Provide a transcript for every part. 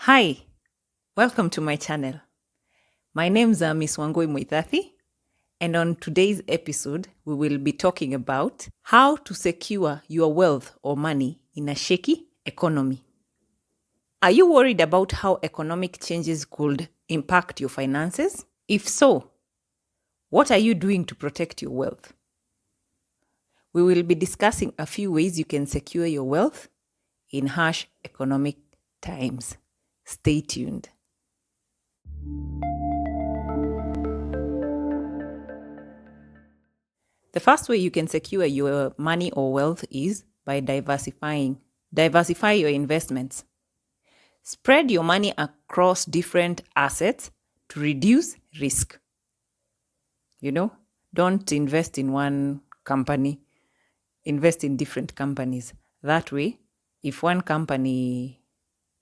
Hi, welcome to my channel. My name's Miss Wangoi Muithathi, and on today's episode, we will be talking about how to secure your wealth or money in a shaky economy. Are you worried about how economic changes could impact your finances? If so, what are you doing to protect your wealth? We will be discussing a few ways you can secure your wealth in harsh economic times. Stay tuned. The first way you can secure your money or wealth is by diversifying. Diversify your investments. Spread your money across different assets to reduce risk. Don't invest in one company, invest in different companies. That way, if one company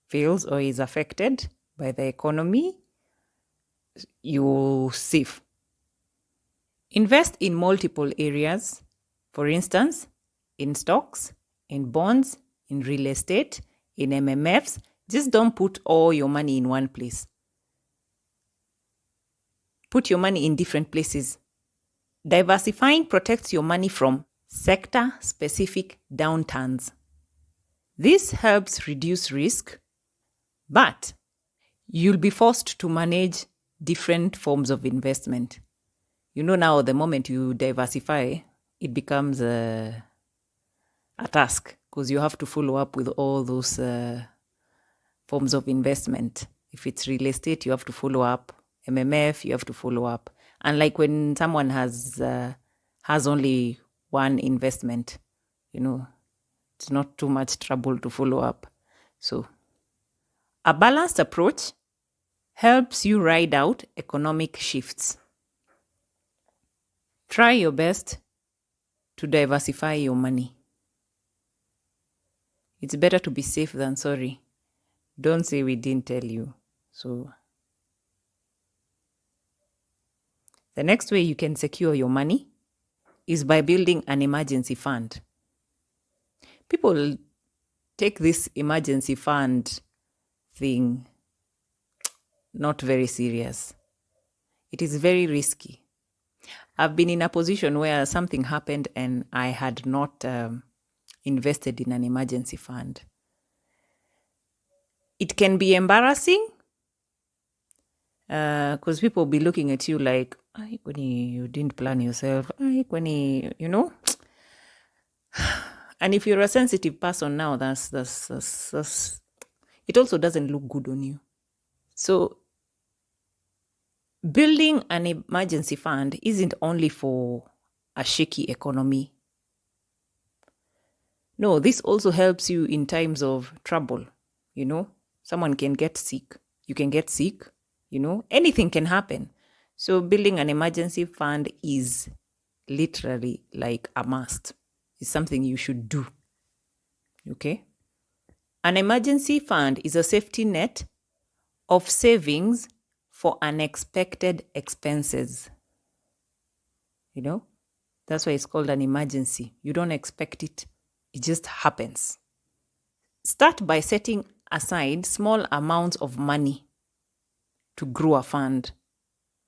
fails or is affected by the economy, you're safe. Invest in multiple areas, for instance, in stocks, in bonds, in real estate, in MMFs. Just don't put all your money in one place. Put your money in different places. Diversifying protects your money from sector-specific downturns. This helps reduce risk, but you'll be forced to manage different forms of investment. Now the moment you diversify, it becomes a task because you have to follow up with all those forms of investment. If it's real estate, you have to follow up. MMF, you have to follow up. And like when someone has only one investment, it's not too much trouble to follow up. So a balanced approach helps you ride out economic shifts. Try your best to diversify your money. It's better to be safe than sorry. Don't say we didn't tell you. So the next way you can secure your money is by building an emergency fund. People take this emergency fund thing not very serious. It is very risky. I've been in a position where something happened and I had not invested in an emergency fund. It can be embarrassing because people will be looking at you like, you didn't plan yourself, and if you're a sensitive person now, that's it also doesn't look good on you. So building an emergency fund isn't only for a shaky economy. No, this also helps you in times of trouble. Someone can get sick. You can get sick. Anything can happen. So building an emergency fund is literally like a must. It's something you should do. Okay? An emergency fund is a safety net of savings for unexpected expenses. That's why it's called an emergency. You don't expect it. It just happens. Start by setting aside small amounts of money to grow a fund.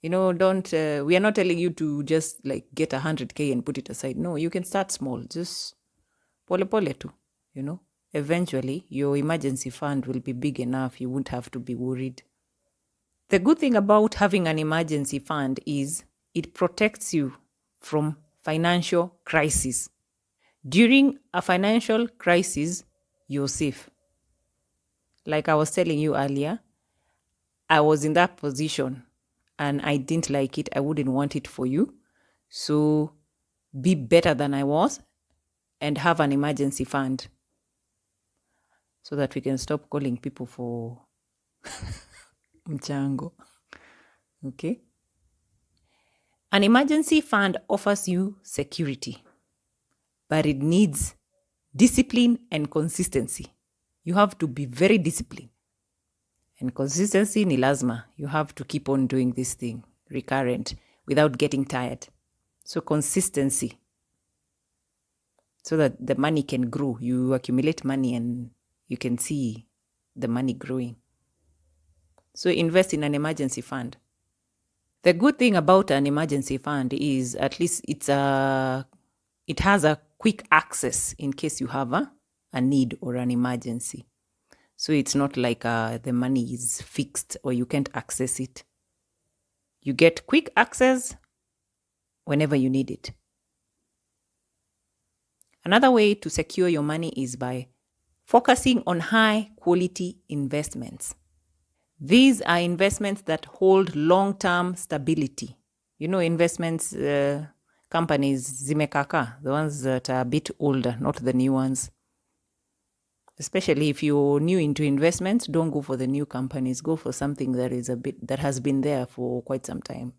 We are not telling you to just like get 100K and put it aside. No, you can start small. Just pole too, Eventually, your emergency fund will be big enough. You won't have to be worried. The good thing about having an emergency fund is it protects you from financial crisis. During a financial crisis, you're safe. Like I was telling you earlier, I was in that position and I didn't like it. I wouldn't want it for you. So be better than I was and have an emergency fund so that we can stop calling people for mchango. Okay? An emergency fund offers you security, but it needs discipline and consistency. You have to be very disciplined. And consistency ni lazima. You have to keep on doing this thing, recurrent, without getting tired. So consistency, so that the money can grow. You accumulate money and you can see the money growing. So invest in an emergency fund. The good thing about an emergency fund is at least it has a quick access in case you have a need or an emergency. So it's not like the money is fixed or you can't access it. You get quick access whenever you need it. Another way to secure your money is by focusing on high quality investments. These are investments that hold long-term stability. You know, investments companies, zimekaka, the ones that are a bit older, not the new ones. Especially if you're new into investments, don't go for the new companies. Go for something that has been there for quite some time.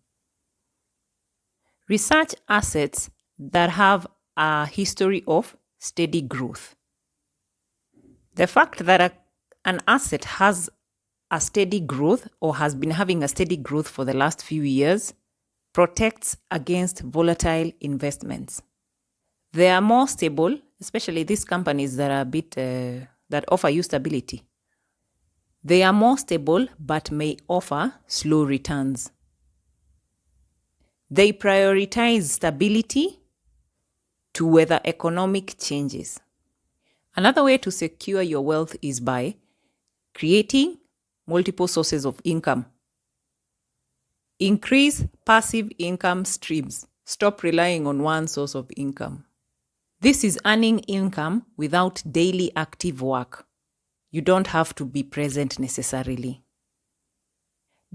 Research assets that have a history of steady growth. The fact that an asset has a steady growth or has been having a steady growth for the last few years protects against volatile investments. They are more stable, especially these companies that are a bit that offer you stability. They are more stable but may offer slow returns. They prioritize stability to weather economic changes. Another way to secure your wealth is by creating multiple sources of income. Increase passive income streams. Stop relying on one source of income. This is earning income without daily active work. You don't have to be present necessarily.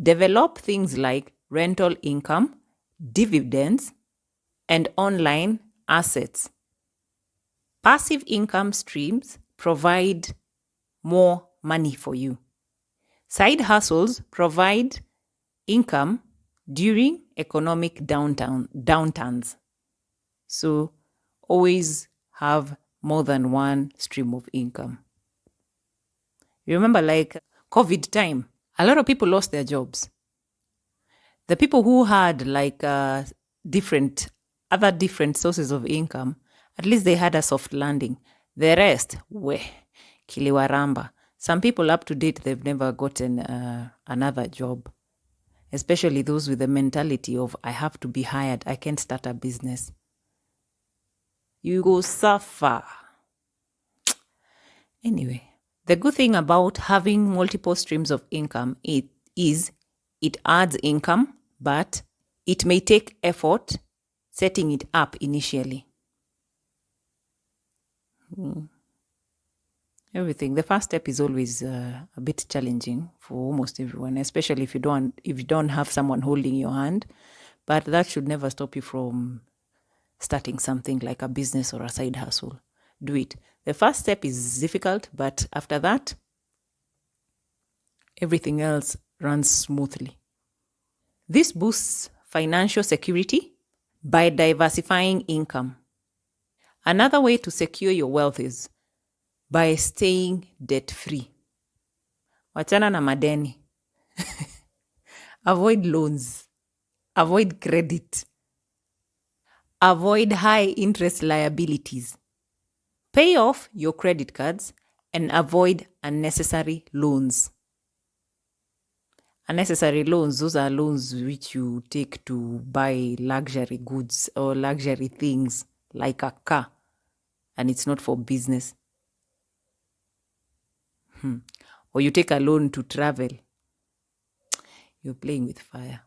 Develop things like rental income, dividends, and online assets. Passive income streams provide more money for you. Side hustles provide income during economic downturns. So always have more than one stream of income. Remember, like COVID time, a lot of people lost their jobs. The people who had like different sources of income, at least they had a soft landing. The rest, kiliwaramba. Some people up to date, they've never gotten another job. Especially those with the mentality of, I have to be hired, I can't start a business. You go suffer. Anyway, the good thing about having multiple streams of income is it adds income, but it may take effort setting it up initially. Everything. The first step is always a bit challenging for almost everyone, especially if you don't have someone holding your hand. But that should never stop you from starting something like a business or a side hustle. Do it. The first step is difficult, but after that, everything else runs smoothly. This boosts financial security by diversifying income. Another way to secure your wealth is by staying debt-free. Wachana na madeni. Avoid loans. Avoid credit. Avoid high interest liabilities. Pay off your credit cards and avoid unnecessary loans. Unnecessary loans, those are loans which you take to buy luxury goods or luxury things like a car, and it's not for business. Or you take a loan to travel. You're playing with fire.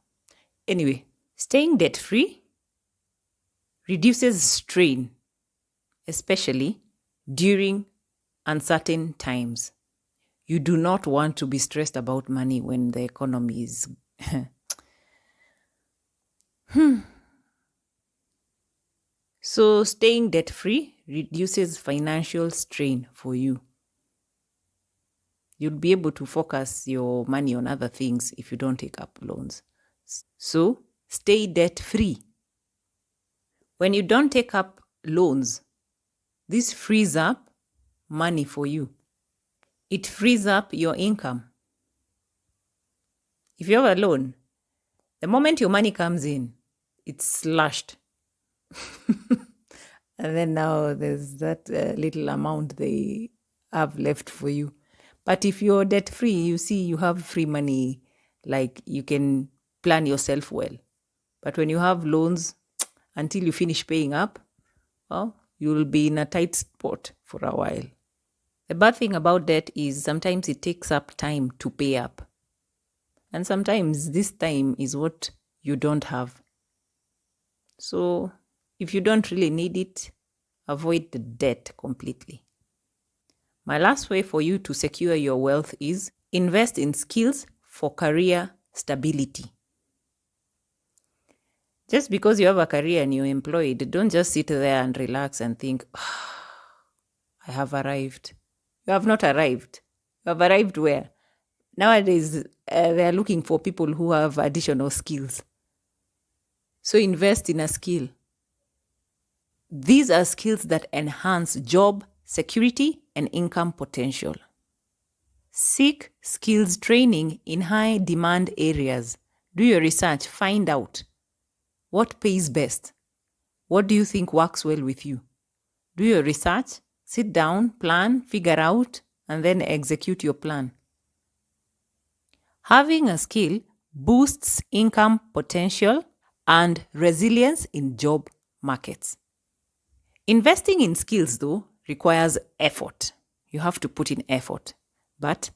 Anyway, staying debt-free reduces strain, especially during uncertain times. You do not want to be stressed about money when the economy is... So staying debt-free reduces financial strain for you. You'll be able to focus your money on other things if you don't take up loans. So stay debt-free. When you don't take up loans, this frees up money for you. It frees up your income. If you have a loan, the moment your money comes in, it's slashed. And then now there's that little amount they have left for you. But if you're debt-free, you see you have free money like you can plan yourself well. But when you have loans, until you finish paying up, well, you will be in a tight spot for a while. The bad thing about debt is sometimes it takes up time to pay up. And sometimes this time is what you don't have. So if you don't really need it, avoid the debt completely. My last way for you to secure your wealth is invest in skills for career stability. Just because you have a career and you're employed, don't just sit there and relax and think, I have arrived. You have not arrived. You have arrived where? Nowadays, they are looking for people who have additional skills. So invest in a skill. These are skills that enhance job security and income potential. Seek skills training in high demand areas. Do your research. Find out what pays best. What do you think works well with you? Do your research. Sit down, plan, figure out, and then execute your plan. Having a skill boosts income potential and resilience in job markets. Investing in skills, though, requires effort. You have to put in effort, but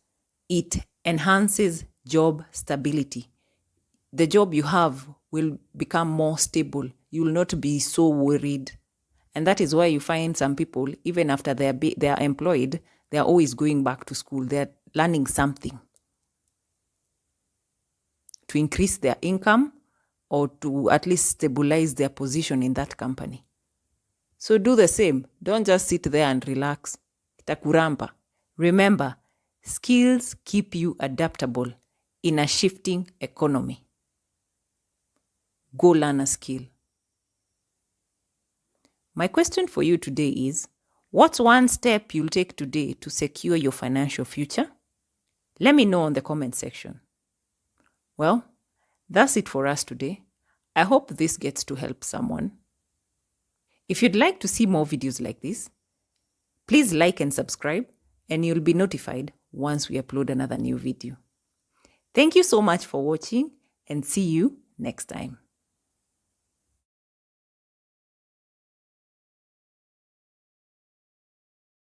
it enhances job stability. The job you have will become more stable. You will not be so worried. And that is why you find some people, even after they are employed, they are always going back to school. They are learning something to increase their income or to at least stabilize their position in that company. So do the same. Don't just sit there and relax. Itakurampa. Remember, skills keep you adaptable in a shifting economy. Go learn a skill. My question for you today is, what's one step you'll take today to secure your financial future? Let me know in the comment section. Well, that's it for us today. I hope this gets to help someone. If you'd like to see more videos like this, please like and subscribe, and you'll be notified once we upload another new video. Thank you so much for watching, and see you next time.